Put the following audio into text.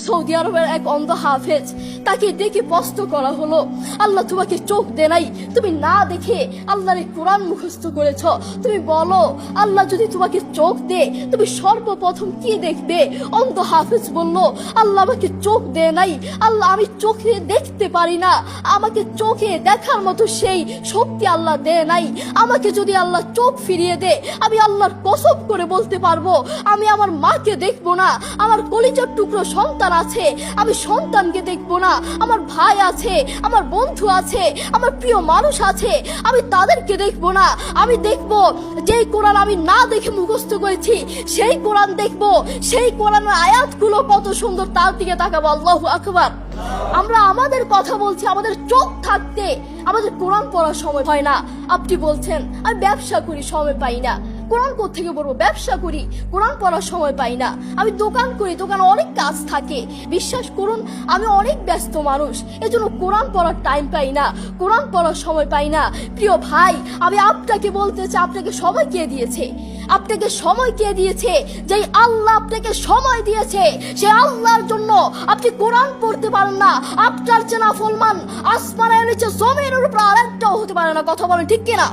Saudi আরবের এক অন্ধ হাফেজ, তাকে ডেকে প্রশ্ন করা হলো, আল্লাহ তোমাকে চোখ দে নাই, তুমি না দেখে আল্লাহর এই কোরআন মুখস্থ করেছ, তুমি বলো আল্লাহ যদি তোমাকে চোখ দে তুমি সর্বপ্রথম কি দেখবে? অন্ধ হাফেজ বলল, আল্লাহ আমাকে চোখ দে নাই, আল্লাহ আমি চোখে দেখতে পারি না, আমাকে চোখে দেখার মতো সেই শক্তি আল্লাহ দে নাই। আমাকে যদি আল্লাহ চোখ ফিরিয়ে দে, আমি আল্লাহর কসম করে বলতে পারবো আমি আমার মাকে দেখবো না, আমার কলিজার টুকরো সন্তান আছে আমি সন্তানকে দেখবো না, আমার ভাই আছে, আমার বন্ধু আছে, আমার প্রিয় মানুষ আছে আমি তাদেরকে দেখবো না। আমি দেখবো যেই কোরআন আমি না দেখে মুখস্থ করেছি সেই কোরআন দেখবো, সেই কোরআনের আয়াতগুলো কত সুন্দর তার দিকে তাকাবো। আল্লাহু আকবার। আমরা আমাদের কথা বলছি, আমাদের চোখ থাকতে আমাদের কোরআন পড়ার সময় হয় না। আপনি বলছেন আমি ব্যবসা করি সময় পাই না, কোরআন কোত্থেকে পড়বো? ব্যবসা করি কোরআন পড়ার সময় পাই না, আমি দোকান করি দোকানে অনেক কাজ থাকে, বিশ্বাস করুন আমি অনেক ব্যস্ত মানুষ, এজন্য কোরআন পড়ার টাইম পাই না, কোরআন পড়ার সময় পাই না। প্রিয় ভাই, আমি আপনাকে বলতে চাই আপনাকে সময় কে দিয়েছে? আপনাকে সময় কে দিয়েছে? যে আল্লাহ আপনাকে সময় দিয়েছে সেই আল্লাহর জন্য আপনি কোরআন পড়তে পারেন না। আপনার চেনা ফলমান আসমানের নিচে জমিনের উপর আরেকটাও হতে পারে না। কথা বলেন ঠিক কিনা?